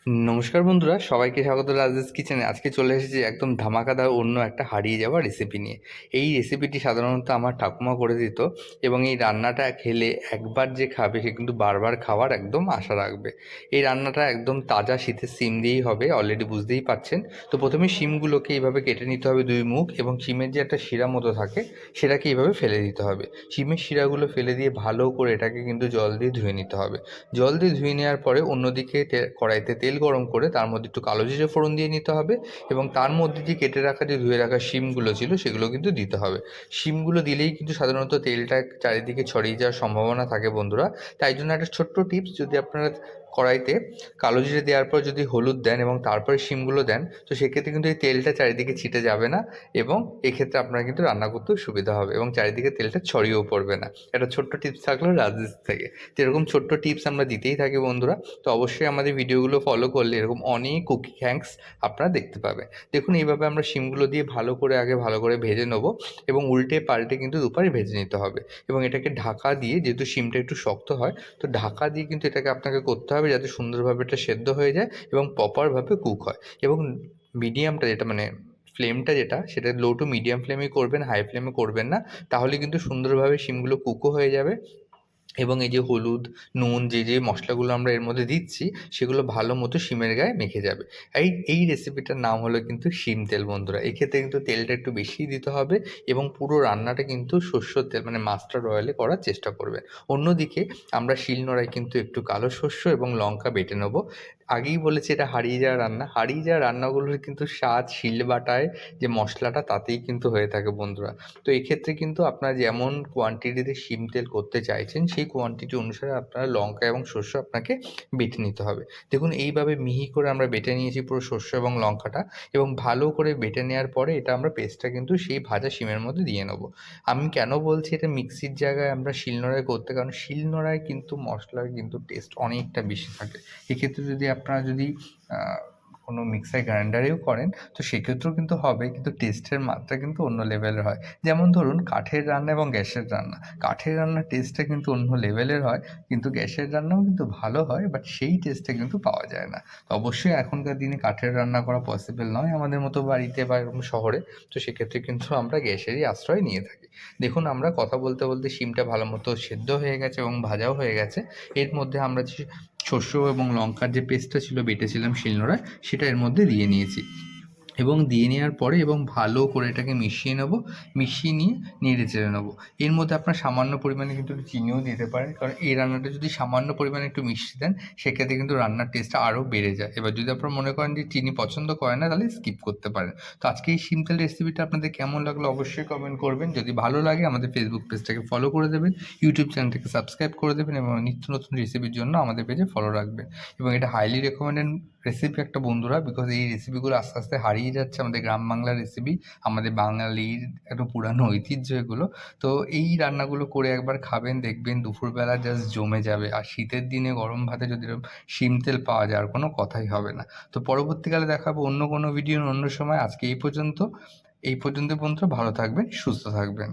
নমস্কার বন্ধুরা, সবাইকে স্বাগত রাজেশ কিচেনে। আজকে চলে এসেছি একদম ধামাকাদার অন্য একটা হারিয়ে যাওয়া রেসিপি নিয়ে। এই রেসিপিটি সাধারণত আমার ঠাকুমা করে দিত, এবং এই রান্নাটা খেলে একবার যে খাবে সে কিন্তু বারবার খাওয়ার একদম আশা রাখবে। এই রান্নাটা একদম তাজা শীতের শিম দিয়েই হবে, অলরেডি বুঝতেই পারছেন। তো প্রথমে শিমগুলোকে এইভাবে কেটে নিতে হবে দুই মুখ, এবং শিমের যে একটা শিরা মতো থাকে সেটাকে এইভাবে ফেলে দিতে হবে। শিমের শিরাগুলো ফেলে দিয়ে ভালো করে এটাকে কিন্তু জল দিয়ে ধুয়ে নিতে হবে। জল দিয়ে ধুয়ে নেওয়ার পরে অন্যদিকে কড়াইতে তেল গরম করে তার মধ্যে একটু কালো জিরে ফোড়ন দিয়ে নিতে হবে, এবং তার মধ্যে যে কেটে রাখা যে ধুয়ে রাখা শিমগুলো ছিল সেগুলো কিন্তু দিতে হবে। শিমগুলো দিলেই কিন্তু সাধারণত তেলটা চারিদিকে ছড়িয়ে যাওয়ার সম্ভাবনা থাকে বন্ধুরা। তাই জন্য একটা ছোট্ট টিপস, যদি আপনারা কড়াইতে কালো জিরে দেওয়ার পর যদি হলুদ দেন এবং তারপরে শিমগুলো দেন, তো সেক্ষেত্রে কিন্তু এই তেলটা চারিদিকে ছিটে যাবে না, এবং এক্ষেত্রে আপনারা কিন্তু রান্না করতেও সুবিধা হবে এবং চারিদিকে তেলটা ছড়িয়েও পড়বে না। একটা ছোট্ট টিপস থাকলো রাজেশ থেকে। তো এরকম ছোট্ট টিপস আমরা দিতেই থাকি বন্ধুরা। তো অবশ্যই আমাদের ভিডিওগুলো ফলো করলে এরকম অনেক কুকিং হ্যাঙ্কস আপনারা দেখতে পাবেন। দেখুন, এইভাবে আমরা শিমগুলো দিয়ে ভালো করে ভেজে নেবো, এবং উল্টে পাল্টে কিন্তু দুপারে ভেজে নিতে হবে। এবং এটাকে ঢাকা দিয়ে, যেহেতু শিমটা একটু শক্ত হয়, তো ঢাকা দিয়ে কিন্তু এটাকে আপনাকে করতে হবে যাতে সুন্দরভাবে এটা সেদ্ধ হয়ে যায় এবং প্রপারভাবে কুক হয়। এবং মিডিয়ামটা যেটা মানে ফ্লেমটা যেটা, সেটা লো টু মিডিয়াম ফ্লেমেই করবেন, হাই ফ্লেমে করবেন না। তাহলে কিন্তু সুন্দরভাবে শিমগুলো কুকও হয়ে যাবে, এবং এই যে হলুদ, নুন, যে মশলাগুলো আমরা এর মধ্যে দিচ্ছি সেগুলো ভালো মতো শিমের গায়ে মেখে যাবে। এই রেসিপিটার নাম হলো কিন্তু শিম তেল বন্ধুরা। এক্ষেত্রে কিন্তু তেলটা একটু বেশিই দিতে হবে, এবং পুরো রান্নাটা কিন্তু সর্ষের তেল মানে মাস্টার্ড অয়েলে করার চেষ্টা করবেন। অন্যদিকে আমরা শিলনোড়ায় কিন্তু একটু কালো সর্ষে এবং লঙ্কা বেটে নেবো। আগেই বলেছি এটা হারিয়ে যাওয়া রান্না। হারিয়ে যাওয়া রান্নাগুলোর কিন্তু স্বাদ শিলবাটায় যে মশলাটা তাতেই কিন্তু হয়ে থাকে বন্ধুরা। তো এক্ষেত্রে কিন্তু আপনারা যেমন কোয়ান্টিটিতে শিম তেল করতে চাইছেন সেই কোয়ান্টিটি অনুসারে আপনারা লঙ্কা এবং সর্ষে আপনাকে বেটে নিতে হবে। দেখুন, এইভাবে মিহি করে আমরা বেটে নিয়েছি পুরো সর্ষে এবং লঙ্কাটা, এবং ভালো করে বেটে নেওয়ার পরে এটা আমরা পেস্টটা কিন্তু সেই ভাজা শিমের মধ্যে দিয়ে নেবো। আমি কেন বলছি এটা মিক্সির জায়গায় আমরা শিলনোড়ায় করতে, কারণ শিলনোড়ায় কিন্তু মশলার কিন্তু টেস্ট অনেকটা বেশি থাকে। এক্ষেত্রে যদি আপনারা যদি কোনো মিক্সার গ্রাইন্ডারেও করেন, তো সেক্ষেত্রেও কিন্তু হবে, কিন্তু টেস্টের মাত্রা কিন্তু অন্য লেভেলের হয়। যেমন ধরুন, কাঠের রান্না এবং গ্যাসের রান্না, কাঠের রান্নার টেস্টটা কিন্তু অন্য লেভেলের হয়, কিন্তু গ্যাসের রান্নাও কিন্তু ভালো হয়, বাট সেই টেস্টটা কিন্তু পাওয়া যায় না। তো অবশ্যই এখনকার দিনে কাঠের রান্না করা পসিবল নয় আমাদের মতো বাড়িতে বা এরকম শহরে। তো সেক্ষেত্রে কিন্তু আমরা গ্যাসেরই আশ্রয় নিয়ে থাকি। দেখুন, আমরা কথা বলতে বলতে শিমটা ভালো মতো সেদ্ধ হয়ে গেছে এবং ভাজাও হয়ে গেছে। এর মধ্যে আমরা যে সর্ষে এবং লঙ্কার যে পেস্টটা ছিল বেটেছিলাম শিলনোড়ায়, সেটা এর মধ্যে দিয়ে নিয়েছি, এবং দিয়ে নেওয়ার পরে এবং ভালো করে এটাকে মিশিয়ে নেবো। মিশিয়ে নিয়ে নেড়ে চেড়ে নেবো। এর মধ্যে আপনার সামান্য পরিমাণে কিন্তু একটু চিনিও দিতে পারেন, কারণ এই রান্নাটা যদি সামান্য পরিমাণে একটু মিষ্টি দেন সেক্ষেত্রে কিন্তু রান্নার টেস্টটা আরও বেড়ে যায়। এবার যদি আপনারা মনে করেন যে চিনি পছন্দ করেন না, তাহলে স্কিপ করতে পারেন। তো আজকে এই সিম্পল রেসিপিটা আপনাদের কেমন লাগলো অবশ্যই কমেন্ট করবেন। যদি ভালো লাগে আমাদের ফেসবুক পেজটাকে ফলো করে দেবেন, ইউটিউব চ্যানেলটাকে সাবস্ক্রাইব করে দেবেন, এবং নিত্য নতুন রেসিপির জন্য আমাদের পেজে ফলো রাখবেন। এবং এটা হাইলি রেকমেন্ডেড রেসিপি একটা বন্ধুরা, বিকজ এই রেসিপিগুলো আস্তে আস্তে হারিয়ে যাচ্ছে, আমাদের গ্রাম বাংলার রেসিপি, আমাদের বাঙালির একটা পুরানো ঐতিহ্য এগুলো। তো এই রান্নাগুলো করে একবার খাবেন, দেখবেন দুপুরবেলা জাস্ট জমে যাবে। আর শীতের দিনে গরম ভাতে যদি এরকম শিম তেল পাওয়া যায়, আর কোনো কথাই হবে না। তো পরবর্তীকালে দেখাবো অন্য কোনো ভিডিও অন্য সময়। আজকে এই পর্যন্ত বন্ধুরা, ভালো থাকবেন, সুস্থ থাকবেন।